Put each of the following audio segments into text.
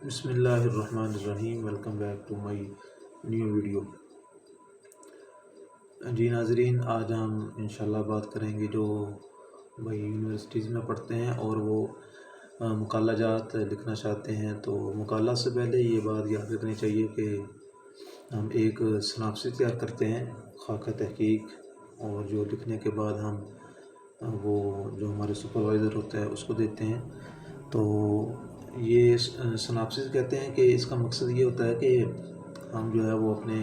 بسم اللہ الرحمن الرحیم، welcome back to my new video. جی ناظرین، آج ہم انشاءاللہ بات کریں گے جو بھائی یونیورسٹیز میں پڑھتے ہیں اور وہ مقالہ جات لکھنا چاہتے ہیں، تو مقالہ سے پہلے یہ بات یاد رکھنی چاہیے کہ ہم ایک سناپسس تیار کرتے ہیں، خاکہ تحقیق، اور جو لکھنے کے بعد ہم وہ جو ہمارے سپروائزر ہوتا ہے اس کو دیتے ہیں۔ تو یہ سناپسس کہتے ہیں کہ اس کا مقصد یہ ہوتا ہے کہ ہم جو ہے وہ اپنے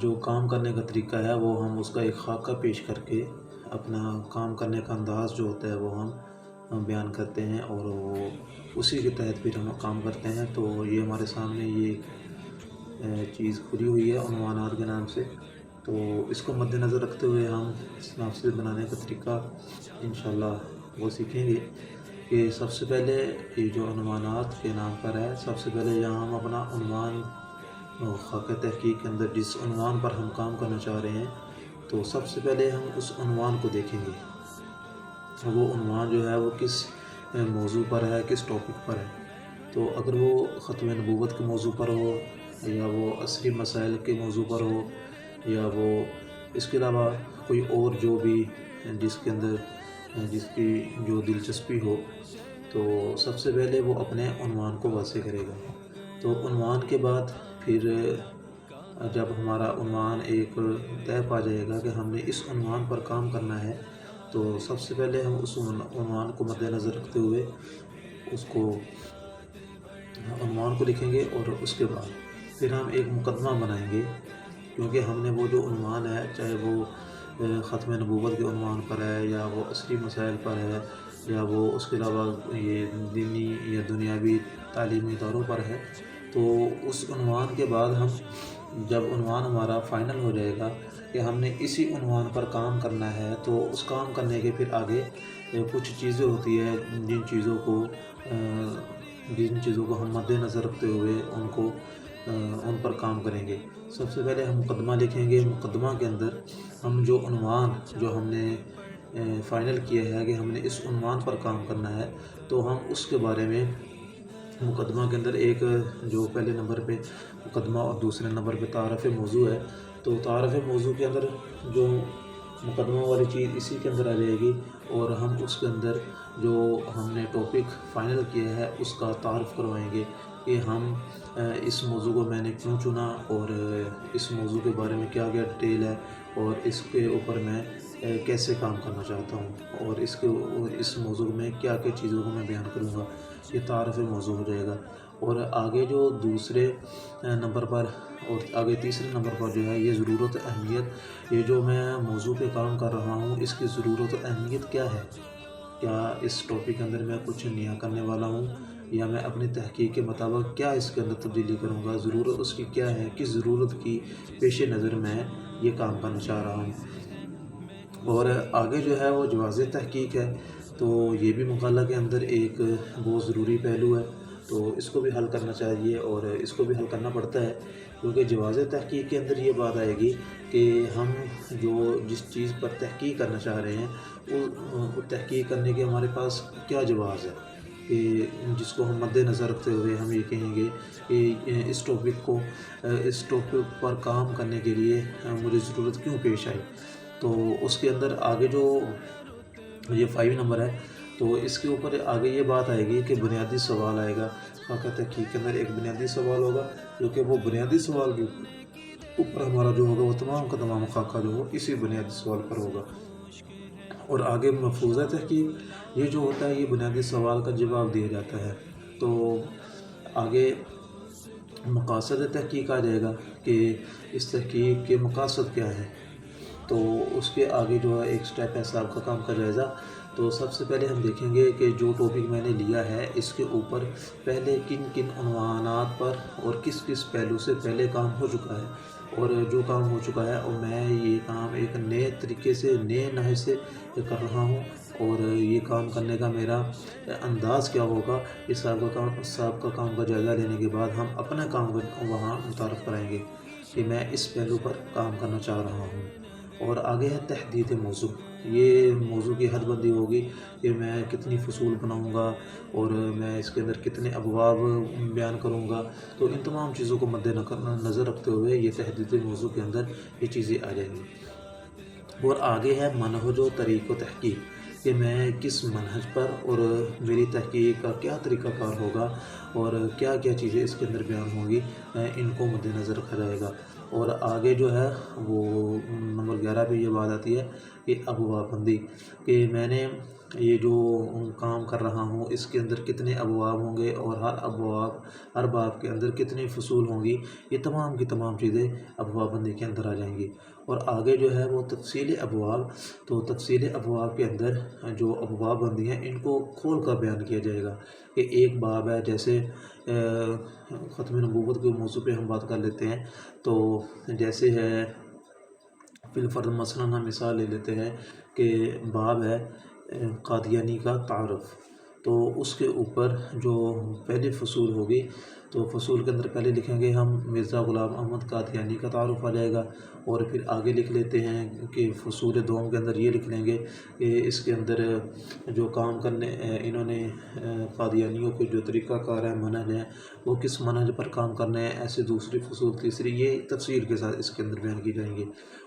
جو کام کرنے کا طریقہ ہے وہ ہم اس کا ایک خاکہ پیش کر کے اپنا کام کرنے کا انداز جو ہوتا ہے وہ ہم بیان کرتے ہیں، اور وہ اسی کے تحت پھر ہم کام کرتے ہیں۔ تو یہ ہمارے سامنے یہ چیز کھلی ہوئی ہے عنوانات کے نام سے، تو اس کو مد نظر رکھتے ہوئے ہم سناپسس بنانے کا طریقہ انشاءاللہ وہ سیکھیں گے کہ سب سے پہلے یہ جو عنوانات کے نام پر ہے، سب سے پہلے یہاں ہم اپنا عنوان خاکہ تحقیق کے اندر جس عنوان پر ہم کام کرنا چاہ رہے ہیں، تو سب سے پہلے ہم اس عنوان کو دیکھیں گے، وہ عنوان جو ہے وہ کس موضوع پر ہے، کس ٹاپک پر ہے۔ تو اگر وہ ختم نبوت کے موضوع پر ہو، یا وہ عصری مسائل کے موضوع پر ہو، یا وہ اس کے علاوہ کوئی اور جو بھی جس کے اندر جس کی جو دلچسپی ہو، تو سب سے پہلے وہ اپنے عنوان کو واضح کرے گا۔ تو عنوان کے بعد پھر جب ہمارا عنوان ایک طے پا جائے گا کہ ہم نے اس عنوان پر کام کرنا ہے، تو سب سے پہلے ہم اس عنوان کو مد نظر رکھتے ہوئے اس کو عنوان کو لکھیں گے، اور اس کے بعد پھر ہم ایک مقدمہ بنائیں گے، کیونکہ ہم نے وہ جو عنوان ہے، چاہے وہ ختم نبوت کے عنوان پر ہے، یا وہ عصری مسائل پر ہے، یا وہ اس کے علاوہ یہ دینی یا دنیاوی تعلیمی اداروں پر ہے، تو اس عنوان کے بعد ہم جب عنوان ہمارا فائنل ہو جائے گا کہ ہم نے اسی عنوان پر کام کرنا ہے، تو اس کام کرنے کے پھر آگے کچھ چیزیں ہوتی ہے جن چیزوں کو ہم مد نظر رکھتے ہوئے ان پر کام کریں گے۔ سب سے پہلے ہم مقدمہ لکھیں گے۔ مقدمہ کے اندر ہم جو عنوان جو ہم نے فائنل کیا ہے کہ ہم نے اس عنوان پر کام کرنا ہے، تو ہم اس کے بارے میں مقدمہ کے اندر ایک جو پہلے نمبر پہ مقدمہ اور دوسرے نمبر پہ تعارف موضوع ہے، تو تعارف موضوع کے اندر جو مقدمہ والی چیز اسی کے اندر آ جائے گی، اور ہم اس کے اندر جو ہم نے ٹاپک فائنل کیا ہے اس کا تعارف کروائیں گے کہ ہم اس موضوع کو میں نے کیوں چنا، اور اس موضوع کے بارے میں کیا کیا ڈیٹیل ہے، اور اس کے اوپر میں کیسے کام کرنا چاہتا ہوں، اور اس موضوع میں کیا کیا چیزوں کو میں بیان کروں گا۔ یہ تعارف موضوع ہو جائے گا۔ اور آگے جو دوسرے نمبر پر اور آگے تیسرے نمبر پر جو ہے یہ ضرورت اہمیت، یہ جو میں موضوع پہ کام کر رہا ہوں اس کی ضرورت اہمیت کیا ہے، کیا اس ٹاپک کے اندر میں کچھ نیا کرنے والا ہوں، یا میں اپنی تحقیق کے مطابق کیا اس کے اندر تبدیلی کروں گا، ضرورت اس کی کیا ہے، کس ضرورت کی پیش نظر میں یہ کام کرنا چاہ رہا ہوں۔ اور آگے جو ہے وہ جواز تحقیق ہے، تو یہ بھی مقالہ کے اندر ایک بہت ضروری پہلو ہے، تو اس کو بھی حل کرنا چاہیے، اور اس کو بھی حل کرنا پڑتا ہے، کیونکہ جواز تحقیق کے اندر یہ بات آئے گی کہ ہم جس چیز پر تحقیق کرنا چاہ رہے ہیں وہ تحقیق کرنے کے ہمارے پاس کیا جواز ہے، کہ جس کو ہم مد نظر رکھتے ہوئے ہم یہ کہیں گے کہ اس ٹاپک پر کام کرنے کے لیے مجھے ضرورت کیوں پیش آئی۔ تو اس کے اندر آگے جو یہ 5 نمبر ہے، تو اس کے اوپر آگے یہ بات آئے گی کہ بنیادی سوال آئے گا۔ خاکہ تحقیق کے اندر ایک بنیادی سوال ہوگا، کیونکہ وہ بنیادی سوال کے اوپر ہمارا جو ہوگا وہ تمام کا تمام خاکہ جو ہو اسی بنیادی سوال پر ہوگا۔ اور آگے مفروضہ تحقیق، یہ جو ہوتا ہے یہ بنیادی سوال کا جواب دیا جاتا ہے۔ تو آگے مقاصد تحقیق آ جائے گا کہ اس تحقیق کے مقاصد کیا ہے، تو اس کے آگے جو ہے ایک سٹیپ ہے صاحب کا کام کا جائزہ۔ تو سب سے پہلے ہم دیکھیں گے کہ جو ٹاپک میں نے لیا ہے اس کے اوپر پہلے کن کن عنوانات پر اور کس کس پہلو سے پہلے کام ہو چکا ہے، اور جو کام ہو چکا ہے اور میں یہ کام ایک نئے طریقے سے نئے نحو سے کر رہا ہوں، اور یہ کام کرنے کا میرا انداز کیا ہوگا، اس صاحب کا کام کا جائزہ لینے کے بعد ہم اپنا کام وہاں متعارف کرائیں گے کہ میں اس پہلو پر کام کرنا چاہ رہا ہوں۔ اور آگے ہے تحدید موضوع۔ یہ موضوع کی حد بندی ہوگی کہ میں کتنی فصول بناؤں گا اور میں اس کے اندر کتنے ابواب بیان کروں گا، تو ان تمام چیزوں کو مد نظر رکھتے ہوئے یہ تحدیدی موضوع کے اندر یہ چیزیں آ جائیں گی۔ اور آگے ہے منہج و طریق و تحقیق، کہ میں کس منہج پر اور میری تحقیق کا کیا طریقہ کار ہوگا اور کیا کیا چیزیں اس کے اندر بیان ہوں گی، ان کو مد نظر رکھا جائے گا۔ اور آگے جو ہے وہ نمبر 11 پہ یہ بات آتی ہے کہ ابواب بندی، کہ میں نے یہ جو کام کر رہا ہوں اس کے اندر کتنے ابواب ہوں گے اور ہر باب کے اندر کتنی فصول ہوں گی، یہ تمام کی تمام چیزیں ابواب بندی کے اندر آ جائیں گی۔ اور آگے جو ہے وہ تفصیل ابواب، تو تفصیل ابواب کے اندر جو ابواب بندی ہیں ان کو کھول کر بیان کیا جائے گا، کہ ایک باب ہے جیسے ختم نبوت کے موضوع پہ ہم بات کر لیتے ہیں، تو جیسے ہے فی الفرد مثلاً ہم مثال لے لیتے ہیں کہ باب ہے قادیانی کا تعارف، تو اس کے اوپر جو پہلی فصول ہوگی تو فصول کے اندر پہلے لکھیں گے ہم مرزا غلام احمد قادیانی کا تعارف آ جائے گا، اور پھر آگے لکھ لیتے ہیں کہ فصول دوم کے اندر یہ لکھ لیں گے کہ اس کے اندر جو کام کرنے انہوں نے قادیانیوں کو جو طریقہ کار ہے، منہج ہے، وہ کس منہج پر کام کرنے ہیں، ایسے دوسری فصول تیسری یہ تفصیل کے ساتھ اس کے اندر بیان کی جائیں گے۔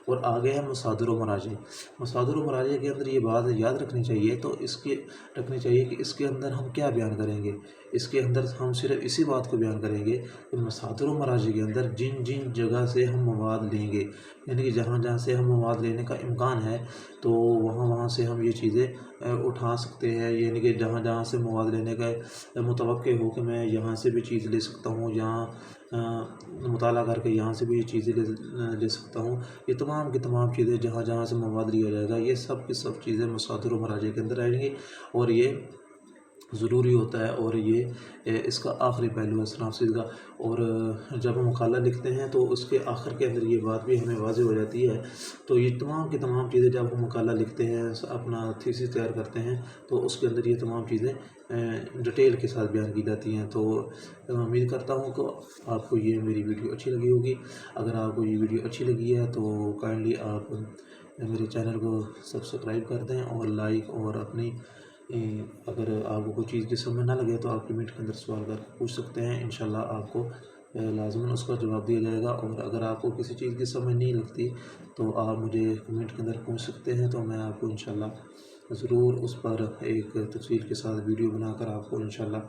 اور آگے ہے مصادر و مراجع۔ مصادر و مراجع کے اندر یہ بات یاد رکھنی چاہیے، تو اس کے رکھنی چاہیے کہ اس کے اندر ہم کیا بیان کریں گے۔ اس کے اندر ہم صرف اسی بات کو بیان کریں گے کہ مصادر و مراجع کے اندر جن جن جگہ سے ہم مواد لیں گے، یعنی کہ جہاں جہاں سے ہم مواد لینے کا امکان ہے تو وہاں سے ہم یہ چیزیں اٹھا سکتے ہیں، یعنی کہ جہاں جہاں سے مواد لینے کا متوقع ہو کہ میں یہاں سے بھی چیز لے سکتا ہوں، یہاں مطالعہ کر کے یہاں سے بھی یہ چیزیں لے سکتا ہوں، یہ تمام کی تمام چیزیں جہاں جہاں سے مواد لیا جائے گا یہ سب کی سب چیزیں مصادر و مراجع کے اندر آئیں گی، اور یہ ضروری ہوتا ہے، اور یہ اس کا آخری پہلو ہے تنافسیت کا۔ اور جب ہم مقالہ لکھتے ہیں تو اس کے آخر کے اندر یہ بات بھی ہمیں واضح ہو جاتی ہے، تو یہ تمام کی تمام چیزیں جب ہم مقالہ لکھتے ہیں، اپنا تھیسس تیار کرتے ہیں، تو اس کے اندر یہ تمام چیزیں ڈیٹیل کے ساتھ بیان کی جاتی ہیں۔ تو امید کرتا ہوں کہ آپ کو یہ میری ویڈیو اچھی لگی ہوگی۔ اگر آپ کو یہ ویڈیو اچھی لگی ہے تو کائنڈلی آپ میرے چینل کو سبسکرائب کر دیں اور لائک، اور اپنی اگر آپ کو کوئی چیز کی سمجھ نہ لگے تو آپ کمنٹ کے اندر سوال کر کے پوچھ سکتے ہیں، انشاءاللہ آپ کو لازماً اس کا جواب دیا جائے گا۔ اور اگر آپ کو کسی چیز کی سمجھ نہیں لگتی تو آپ مجھے کمنٹ کے اندر پوچھ سکتے ہیں، تو میں آپ کو انشاءاللہ ضرور اس پر ایک تفصیل کے ساتھ ویڈیو بنا کر آپ کو انشاءاللہ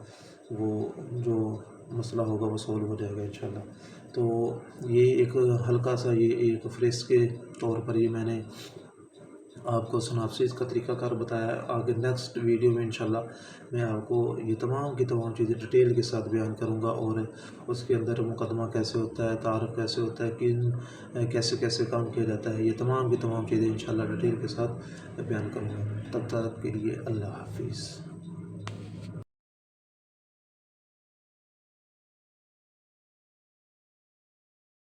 وہ جو مسئلہ ہوگا وہ سولو ہو جائے گا انشاءاللہ۔ تو یہ ایک ہلکا سا یہ ایک فریس کے طور پر یہ میں نے آپ کو سناپسس کا طریقہ کار بتایا ہے۔ آگے نیکسٹ ویڈیو میں انشاءاللہ میں آپ کو یہ تمام کی تمام چیزیں ڈیٹیل کے ساتھ بیان کروں گا، اور اس کے اندر مقدمہ کیسے ہوتا ہے، تعارف کیسے ہوتا ہے، کیسے کیسے کام کیا جاتا ہے، یہ تمام کی تمام چیزیں انشاءاللہ ڈیٹیل کے ساتھ بیان کروں گا۔ تب تک کے لیے اللہ حافظ۔